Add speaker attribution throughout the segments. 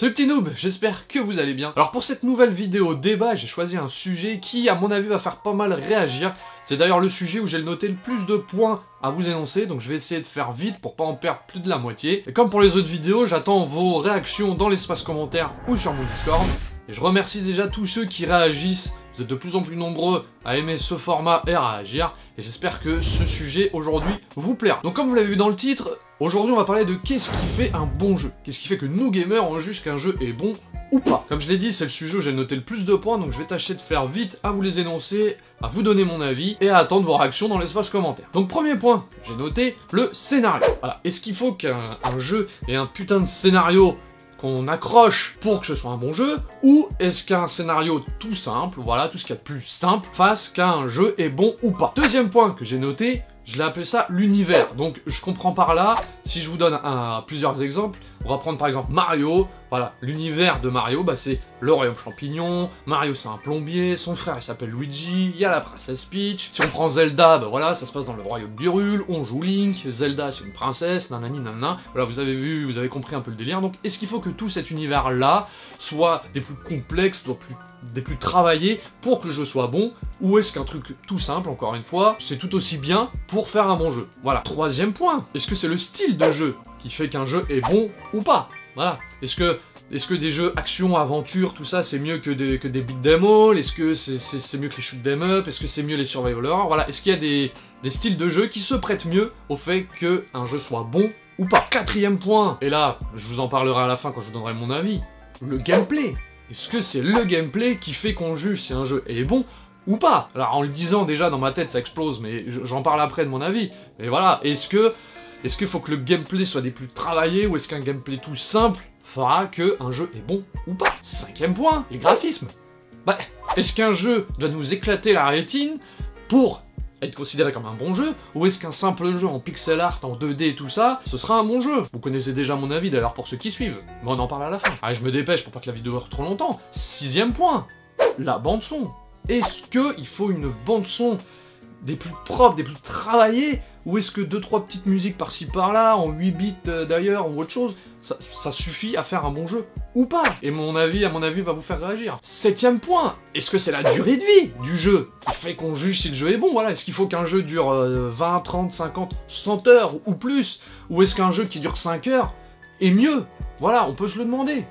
Speaker 1: Salut petit noob, j'espère que vous allez bien. Alors pour cette nouvelle vidéo débat, j'ai choisi un sujet qui à mon avis va faire pas mal réagir. C'est d'ailleurs le sujet où j'ai noté le plus de points à vous énoncer, donc je vais essayer de faire vite pour pas en perdre plus de la moitié. Et comme pour les autres vidéos, j'attends vos réactions dans l'espace commentaire ou sur mon Discord. Et je remercie déjà tous ceux qui réagissent. Vous êtes de plus en plus nombreux à aimer ce format et à réagir. Et j'espère que ce sujet aujourd'hui vous plaira. Donc comme vous l'avez vu dans le titre, aujourd'hui on va parler de qu'est-ce qui fait un bon jeu. Qu'est-ce qui fait que nous gamers on juge qu'un jeu est bon ou pas. Comme je l'ai dit, c'est le sujet où j'ai noté le plus de points, donc je vais tâcher de faire vite à vous les énoncer, à vous donner mon avis et à attendre vos réactions dans l'espace commentaire. Donc premier point, j'ai noté le scénario. Voilà, est-ce qu'il faut qu'un jeu ait un putain de scénario qu'on accroche pour que ce soit un bon jeu, ou est-ce qu'un scénario tout simple, voilà, tout ce qu'il y a de plus simple, fasse qu'un jeu est bon ou pas. Deuxième point que j'ai noté, je l'ai appelé ça l'univers. Donc je comprends par là, si je vous donne plusieurs exemples, on va prendre par exemple Mario, voilà, l'univers de Mario, bah c'est le royaume champignon, Mario c'est un plombier, son frère il s'appelle Luigi, il y a la princesse Peach, si on prend Zelda, bah voilà, ça se passe dans le royaume d'Hyrule, on joue Link, Zelda c'est une princesse, nanani nanana, voilà, vous avez vu, vous avez compris un peu le délire, donc est-ce qu'il faut que tout cet univers-là soit des plus complexes, des plus travaillés pour que le jeu soit bon, ou est-ce qu'un truc tout simple, encore une fois, c'est tout aussi bien pour faire un bon jeu. Voilà. Troisième point, est-ce que c'est le style de jeu qui fait qu'un jeu est bon ou pas? Voilà. Est-ce que des jeux action, aventure, tout ça, c'est mieux que des beat'em all? Est-ce que c'est mieux que les shoot'em up? Est-ce que c'est mieux les survival horror? Voilà. Est-ce qu'il y a des styles de jeu qui se prêtent mieux au fait qu'un jeu soit bon ou pas? Quatrième point, et là, je vous en parlerai à la fin quand je vous donnerai mon avis, le gameplay. Est-ce que c'est le gameplay qui fait qu'on juge si un jeu est bon ou pas? Alors en le disant déjà dans ma tête ça explose, mais j'en parle après de mon avis. Mais voilà, est-ce qu'il faut que le gameplay soit des plus travaillés, ou est-ce qu'un gameplay tout simple fera qu'un jeu est bon ou pas? Cinquième point, les graphismes. Bah, est-ce qu'un jeu doit nous éclater la rétine pour être considéré comme un bon jeu, ou est-ce qu'un simple jeu en pixel art, en 2D et tout ça, ce sera un bon jeu? Vous connaissez déjà mon avis d'ailleurs pour ceux qui suivent, mais on en parle à la fin. Allez, je me dépêche pour pas que la vidéo dure trop longtemps. Sixième point, la bande son. Est-ce qu'il faut une bande son des plus propres, des plus travaillées, ou est-ce que 2-3 petites musiques par-ci par-là, en 8 bits d'ailleurs, ou autre chose, ça suffit à faire un bon jeu ou pas? Et à mon avis, va vous faire réagir. Septième point, est-ce que c'est la durée de vie du jeu qui fait qu'on juge si le jeu est bon? Voilà, est-ce qu'il faut qu'un jeu dure 20, 30, 50, 100 heures ou plus? Ou est-ce qu'un jeu qui dure 5 heures est mieux? Voilà, on peut se le demander.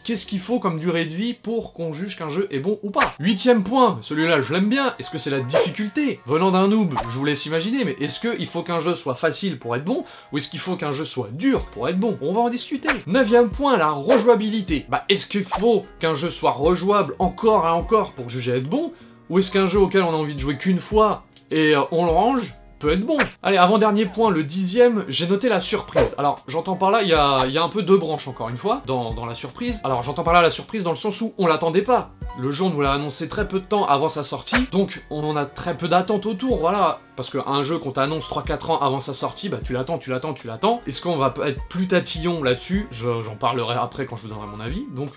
Speaker 1: Qu'est-ce qu'il faut comme durée de vie pour qu'on juge qu'un jeu est bon ou pas? Huitième point, celui-là je l'aime bien, est-ce que c'est la difficulté? Venant d'un noob, je vous laisse imaginer, mais est-ce qu'il faut qu'un jeu soit facile pour être bon, ou est-ce qu'il faut qu'un jeu soit dur pour être bon? On va en discuter. Neuvième point, la rejouabilité. Bah, est-ce qu'il faut qu'un jeu soit rejouable encore et encore pour juger être bon, ou est-ce qu'un jeu auquel on a envie de jouer qu'une fois et on le range peut être bon? Allez, avant-dernier point, le 10e, j'ai noté la surprise. Alors, j'entends par là, il y a un peu deux branches, encore une fois, dans la surprise. Alors, j'entends par là la surprise dans le sens où on l'attendait pas. Le jeu, on nous l'a annoncé très peu de temps avant sa sortie, donc on en a très peu d'attente autour, voilà. Parce qu'un jeu qu'on t'annonce 3-4 ans avant sa sortie, bah tu l'attends. Est-ce qu'on va être plus tatillon là-dessus? J'en parlerai après quand je vous donnerai mon avis. Donc,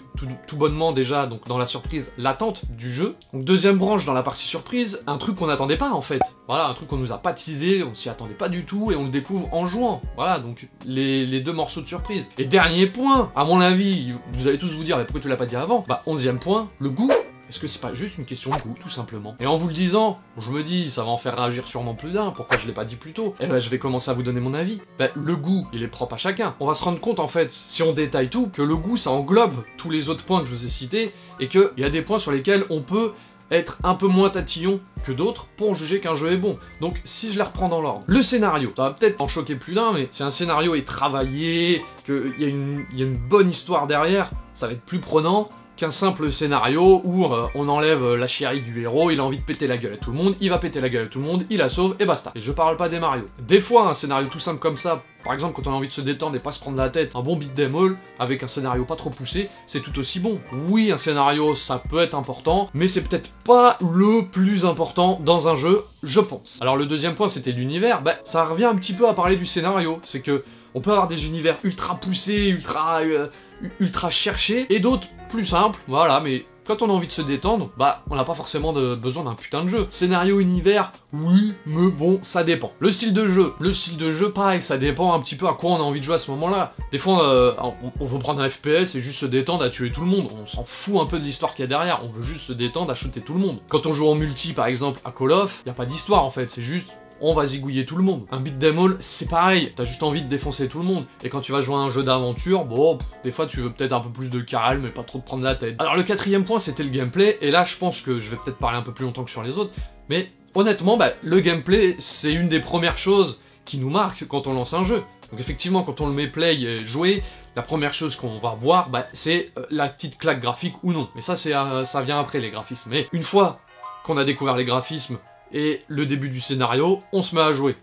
Speaker 1: tout bonnement déjà, donc dans la surprise, l'attente du jeu. Donc, deuxième branche dans la partie surprise, un truc qu'on n'attendait pas en fait. Voilà, un truc qu'on nous a pas teasé, on s'y attendait pas du tout, et on le découvre en jouant. Voilà, donc les deux morceaux de surprise. Et dernier point, à mon avis, vous allez tous vous dire, mais pourquoi tu l'as pas dit avant? Bah, 11e point, le goût. Est-ce que c'est pas juste une question de goût, tout simplement? Et en vous le disant, je me dis, ça va en faire réagir sûrement plus d'un, pourquoi je l'ai pas dit plus tôt? Et ben je vais commencer à vous donner mon avis. Ben, le goût, il est propre à chacun. On va se rendre compte, en fait, si on détaille tout, que le goût, ça englobe tous les autres points que je vous ai cités, et qu'il y a des points sur lesquels on peut être un peu moins tatillon que d'autres pour juger qu'un jeu est bon. Donc, si je les reprends dans l'ordre. Le scénario, ça va peut-être en choquer plus d'un, mais si un scénario est travaillé, qu'il y a une bonne histoire derrière, ça va être plus prenant qu'un simple scénario où on enlève la chérie du héros, il a envie de péter la gueule à tout le monde, il va péter la gueule à tout le monde, il la sauve et basta. Et je parle pas des Mario. Des fois, un scénario tout simple comme ça, par exemple quand on a envie de se détendre et pas se prendre la tête, un bon beat'em all avec un scénario pas trop poussé, c'est tout aussi bon. Oui, un scénario ça peut être important, mais c'est peut-être pas le plus important dans un jeu, je pense. Alors le deuxième point c'était l'univers, bah ça revient un petit peu à parler du scénario, c'est que on peut avoir des univers ultra poussés, ultra cherchés, et d'autres plus simples, voilà, mais quand on a envie de se détendre, bah on n'a pas forcément besoin d'un putain de jeu. Scénario, univers, oui, mais bon, ça dépend. Le style de jeu, pareil, ça dépend un petit peu à quoi on a envie de jouer à ce moment-là. Des fois, on veut prendre un FPS et juste se détendre à tuer tout le monde. On s'en fout un peu de l'histoire qu'il y a derrière, on veut juste se détendre à shooter tout le monde. Quand on joue en multi, par exemple, à Call of, y a pas d'histoire en fait, c'est juste on va zigouiller tout le monde. Un beat'em all, c'est pareil, t'as juste envie de défoncer tout le monde. Et quand tu vas jouer à un jeu d'aventure, bon, des fois tu veux peut-être un peu plus de calme, mais pas trop te prendre la tête. Alors le quatrième point, c'était le gameplay, et là je pense que je vais peut-être parler un peu plus longtemps que sur les autres, mais honnêtement, bah, le gameplay, c'est une des premières choses qui nous marque quand on lance un jeu. Donc effectivement, quand on le met play et jouer, la première chose qu'on va voir, bah, c'est la petite claque graphique ou non. Mais ça, ça vient après les graphismes. Mais une fois qu'on a découvert les graphismes, et le début du scénario, on se met à jouer.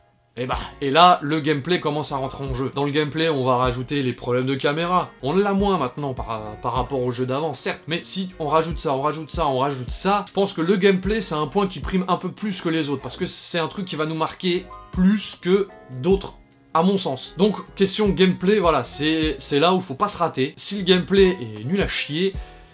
Speaker 1: Et là, le gameplay commence à rentrer en jeu. Dans le gameplay, on va rajouter les problèmes de caméra. On l'a moins maintenant par rapport au jeu d'avant, certes. Mais si on rajoute ça, je pense que le gameplay, c'est un point qui prime un peu plus que les autres. Parce que c'est un truc qui va nous marquer plus que d'autres, à mon sens. Donc, question gameplay, voilà, c'est là où faut pas se rater. Si le gameplay est nul à chier,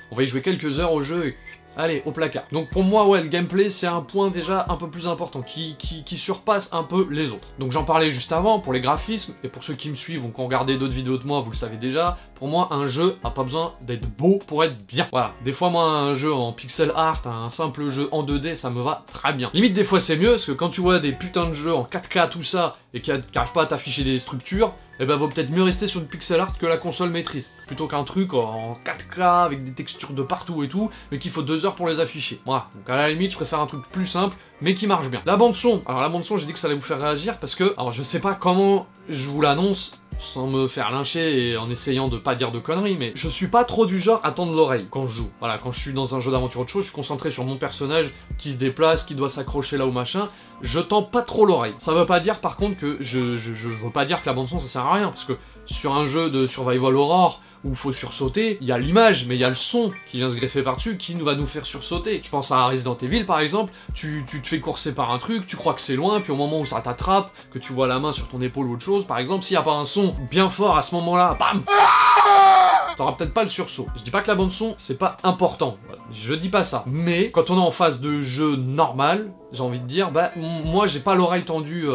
Speaker 1: on va y jouer quelques heures au jeu et... allez, au placard. Donc pour moi, ouais, le gameplay, c'est un point déjà un peu plus important, qui surpasse un peu les autres. Donc j'en parlais juste avant, pour les graphismes, et pour ceux qui me suivent ou qui ont regardé d'autres vidéos de moi, vous le savez déjà, pour moi, un jeu a pas besoin d'être beau pour être bien. Voilà, des fois, moi, un jeu en pixel art, un simple jeu en 2D, ça me va très bien. Limite, des fois, c'est mieux, parce que quand tu vois des putains de jeux en 4K, tout ça, et qui n'arrivent pas à t'afficher des structures, eh ben vaut peut-être mieux rester sur du pixel art que la console maîtrise, plutôt qu'un truc en 4K avec des textures de partout et tout, mais qu'il faut 2 heures pour les afficher. Voilà, donc à la limite, je préfère un truc plus simple, mais qui marche bien. La bande son, alors la bande son, j'ai dit que ça allait vous faire réagir, parce que, alors je sais pas comment je vous l'annonce, sans me faire lyncher et en essayant de pas dire de conneries, mais je suis pas trop du genre à tendre l'oreille quand je joue. Voilà, quand je suis dans un jeu d'aventure autre chose, je suis concentré sur mon personnage qui se déplace, qui doit s'accrocher là au machin, je tends pas trop l'oreille. Ça veut pas dire par contre que je veux pas dire que la bande son ça sert à rien, parce que sur un jeu de survival horror, où il faut sursauter, il y a l'image, mais il y a le son qui vient se greffer par-dessus, qui va nous faire sursauter. Je pense à Resident Evil par exemple, tu te fais courser par un truc, tu crois que c'est loin, puis au moment où ça t'attrape, que tu vois la main sur ton épaule ou autre chose, par exemple, s'il n'y a pas un son bien fort à ce moment-là, bam, t'auras peut-être pas le sursaut. Je dis pas que la bande son, c'est pas important, voilà. Je dis pas ça. Mais, quand on est en phase de jeu normal, j'ai envie de dire, bah, moi j'ai pas l'oreille tendue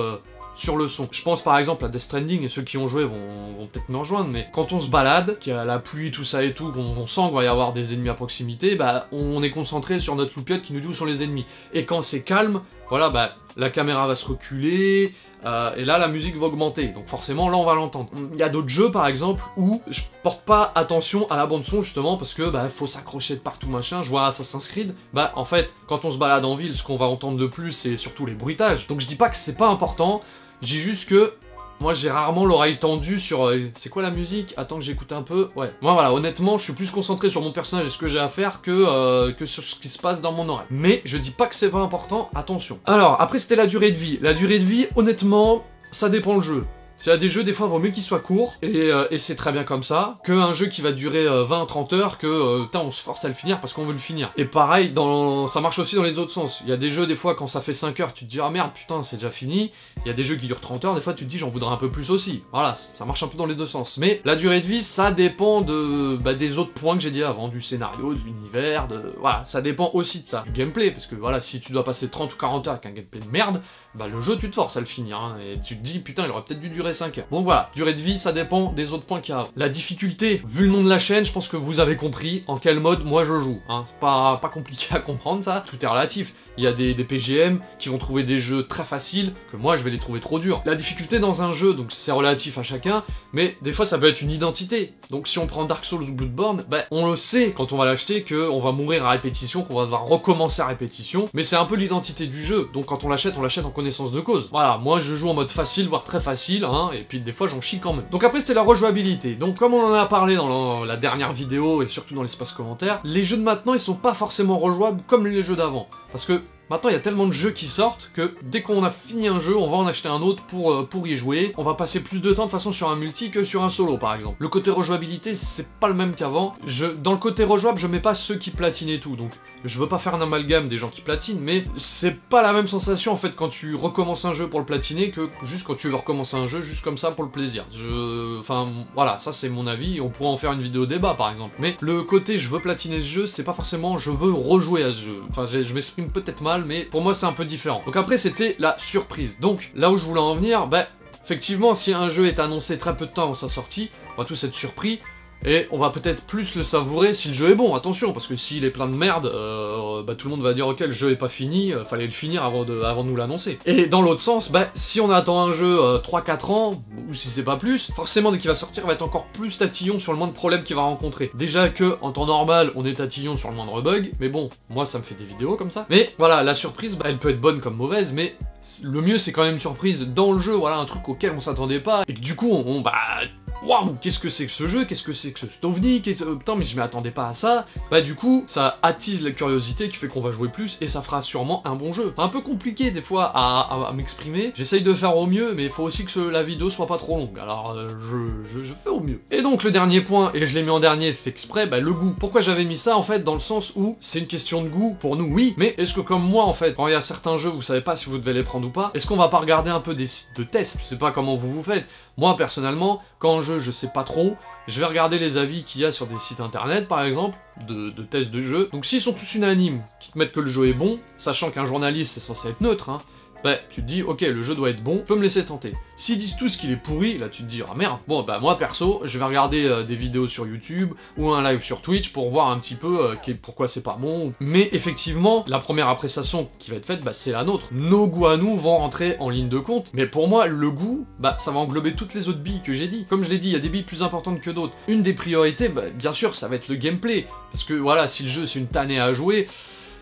Speaker 1: sur le son. Je pense par exemple à Death Stranding, et ceux qui ont joué vont peut-être me rejoindre, mais quand on se balade, qu'il y a la pluie, tout ça et tout, qu'on sent qu'il va y avoir des ennemis à proximité, bah on est concentré sur notre loupiote qui nous dit où sont les ennemis. Et quand c'est calme, voilà, bah la caméra va se reculer, et là la musique va augmenter, donc forcément là on va l'entendre. Il y a d'autres jeux par exemple où je porte pas attention à la bande son justement parce que bah faut s'accrocher de partout machin. Je vois Assassin's Creed, bah en fait quand on se balade en ville, ce qu'on va entendre le plus c'est surtout les bruitages. Donc je dis pas que c'est pas important, je dis juste que moi j'ai rarement l'oreille tendue sur... c'est quoi la musique? Attends que j'écoute un peu. Ouais. Moi voilà, honnêtement, je suis plus concentré sur mon personnage et ce que j'ai à faire que sur ce qui se passe dans mon oreille. Mais je dis pas que c'est pas important, attention. Alors, après c'était la durée de vie. La durée de vie, honnêtement, ça dépend le jeu. S'il y a des jeux, des fois, il vaut mieux qu'ils soient courts, et c'est très bien comme ça, qu'un jeu qui va durer 20-30 heures, que putain, on se force à le finir parce qu'on veut le finir. Et pareil, ça marche aussi dans les autres sens. Il y a des jeux, des fois, quand ça fait 5 heures, tu te dis « Ah merde, putain, c'est déjà fini ». Il y a des jeux qui durent 30 heures, des fois, tu te dis « J'en voudrais un peu plus aussi ». Voilà, ça marche un peu dans les deux sens. Mais la durée de vie, ça dépend des autres points que j'ai dit avant, du scénario, de l'univers, voilà, ça dépend aussi de ça. Du gameplay, parce que voilà, si tu dois passer 30 ou 40 heures avec un gameplay de merde, bah le jeu, tu te forces à le finir, hein, et tu te dis « Putain, il aurait peut-être dû durer 5 heures ». Donc voilà, durée de vie, ça dépend des autres points qu'il y a. La difficulté, vu le nom de la chaîne, je pense que vous avez compris en quel mode moi je joue. Hein. C'est pas compliqué à comprendre ça, tout est relatif. Il y a des PGM qui vont trouver des jeux très faciles, que moi je vais les trouver trop durs. La difficulté dans un jeu, donc c'est relatif à chacun, mais des fois ça peut être une identité. Donc si on prend Dark Souls ou Bloodborne, bah, on le sait quand on va l'acheter qu'on va mourir à répétition, qu'on va devoir recommencer à répétition, mais c'est un peu l'identité du jeu, donc quand on l'achète en connaissance de cause. Voilà, moi je joue en mode facile, voire très facile, hein, et puis des fois j'en chie quand même. Donc après c'était la rejouabilité. Donc comme on en a parlé dans la dernière vidéo, et surtout dans l'espace commentaire, les jeux de maintenant ils sont pas forcément rejouables comme les jeux d'avant. Parce que Maintenant, il y a tellement de jeux qui sortent que dès qu'on a fini un jeu, on va en acheter un autre pour y jouer. On va passer plus de temps de façon sur un multi que sur un solo, par exemple. Le côté rejouabilité, c'est pas le même qu'avant. Dans le côté rejouable, je mets pas ceux qui platinent et tout, donc je veux pas faire un amalgame des gens qui platinent, mais c'est pas la même sensation en fait quand tu recommences un jeu pour le platiner que juste quand tu veux recommencer un jeu juste comme ça pour le plaisir. Enfin, voilà, ça c'est mon avis, on pourrait en faire une vidéo débat par exemple. Mais le côté je veux platiner ce jeu, c'est pas forcément je veux rejouer à ce jeu. Enfin, je m'exprime peut-être mal, mais pour moi c'est un peu différent. Donc après c'était la surprise. Donc là où je voulais en venir, bah effectivement si un jeu est annoncé très peu de temps avant sa sortie, on va tous être surpris. Et on va peut-être plus le savourer si le jeu est bon, attention, parce que s'il est plein de merde, bah tout le monde va dire ok le jeu est pas fini, fallait le finir avant de nous l'annoncer. Et dans l'autre sens, bah si on attend un jeu 3-4 ans, ou si c'est pas plus, forcément dès qu'il va sortir, il va être encore plus tatillon sur le moindre problème qu'il va rencontrer. Déjà que en temps normal, on est tatillon sur le moindre bug, mais bon, moi ça me fait des vidéos comme ça. Mais voilà, la surprise, bah, elle peut être bonne comme mauvaise, mais le mieux c'est quand même une surprise dans le jeu, voilà, un truc auquel on s'attendait pas, et que du coup bah... Waouh, qu'est-ce que c'est que ce jeu? Qu'est-ce que c'est que ce ovni? Putain, mais je m'attendais pas à ça. Bah du coup, ça attise la curiosité qui fait qu'on va jouer plus et ça fera sûrement un bon jeu. C'est un peu compliqué des fois à m'exprimer. J'essaye de faire au mieux, mais il faut aussi que la vidéo soit pas trop longue. Alors je fais au mieux. Et donc le dernier point, et je l'ai mis en dernier, fait exprès, bah le goût. Pourquoi j'avais mis ça en fait? Dans le sens où c'est une question de goût pour nous, oui. Mais est-ce que comme moi en fait, quand il y a certains jeux, vous savez pas si vous devez les prendre ou pas, est-ce qu'on va pas regarder un peu des sites de test? Je sais pas comment vous faites. Moi personnellement, quand un jeu je sais pas trop, je vais regarder les avis qu'il y a sur des sites internet par exemple, de tests de jeux. Donc s'ils sont tous unanimes, qui te mettent que le jeu est bon, sachant qu'un journaliste c'est censé être neutre, hein, bah tu te dis ok le jeu doit être bon, je peux me laisser tenter. S'ils disent tous qu'il est pourri, là tu te dis ah merde. Bon bah moi perso, je vais regarder des vidéos sur YouTube ou un live sur Twitch pour voir un petit peu pourquoi c'est pas bon. Mais effectivement, la première appréciation qui va être faite, bah c'est la nôtre. Nos goûts à nous vont rentrer en ligne de compte. Mais pour moi, le goût, bah ça va englober toutes les autres billes que j'ai dit. Comme je l'ai dit, il y a des billes plus importantes que d'autres. Une des priorités, bah bien sûr, ça va être le gameplay. Parce que voilà, si le jeu c'est une tannée à jouer,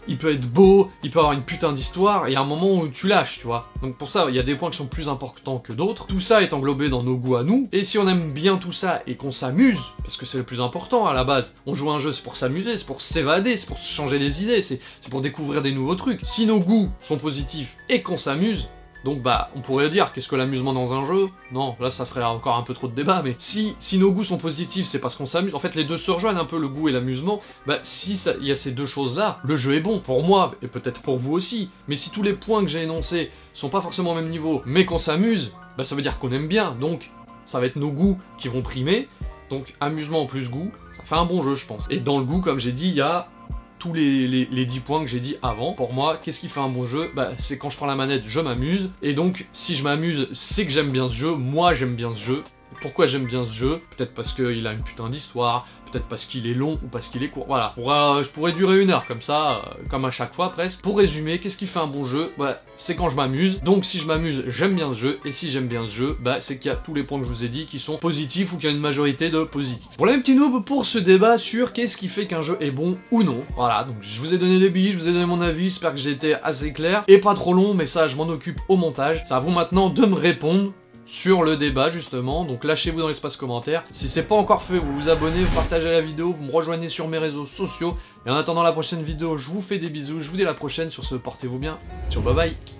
Speaker 1: il peut être beau, il peut avoir une putain d'histoire, et il y a un moment où tu lâches, tu vois. Donc pour ça, il y a des points qui sont plus importants que d'autres. Tout ça est englobé dans nos goûts à nous, et si on aime bien tout ça et qu'on s'amuse, parce que c'est le plus important à la base, on joue à un jeu c'est pour s'amuser, c'est pour s'évader, c'est pour se changer les idées, c'est pour découvrir des nouveaux trucs. Si nos goûts sont positifs et qu'on s'amuse, donc bah, on pourrait dire, qu'est-ce que l'amusement dans un jeu? Non, là ça ferait encore un peu trop de débat, mais si nos goûts sont positifs, c'est parce qu'on s'amuse. En fait, les deux se rejoignent un peu, le goût et l'amusement. Bah, si il y a ces deux choses-là, le jeu est bon, pour moi, et peut-être pour vous aussi. Mais si tous les points que j'ai énoncés sont pas forcément au même niveau, mais qu'on s'amuse, bah ça veut dire qu'on aime bien, donc ça va être nos goûts qui vont primer. Donc amusement plus goût, ça fait un bon jeu, je pense. Et dans le goût, comme j'ai dit, il y a tous les 10 points que j'ai dit avant. Pour moi, qu'est-ce qui fait un bon jeu? Bah, c'est quand je prends la manette, je m'amuse. Et donc, si je m'amuse, c'est que j'aime bien ce jeu. Moi, j'aime bien ce jeu. Pourquoi j'aime bien ce jeu? Peut-être parce qu'il a une putain d'histoire, peut-être parce qu'il est long ou parce qu'il est court. Voilà, je pourrais durer 1 heure comme ça, comme à chaque fois presque. Pour résumer, qu'est-ce qui fait un bon jeu? Bah, c'est quand je m'amuse. Donc si je m'amuse, j'aime bien ce jeu. Et si j'aime bien ce jeu, bah c'est qu'il y a tous les points que je vous ai dit qui sont positifs ou qu'il y a une majorité de positifs. Voilà mes petits noobs pour ce débat sur qu'est-ce qui fait qu'un jeu est bon ou non. Voilà, donc je vous ai donné des billes, je vous ai donné mon avis, j'espère que j'ai été assez clair. Et pas trop long, mais ça je m'en occupe au montage. C'est à vous maintenant de me répondre sur le débat justement, donc lâchez-vous dans l'espace commentaire. Si c'est pas encore fait, vous vous abonnez, vous partagez la vidéo, vous me rejoignez sur mes réseaux sociaux. Et en attendant la prochaine vidéo, je vous fais des bisous, je vous dis à la prochaine. Sur ce, portez-vous bien. Ciao, bye bye.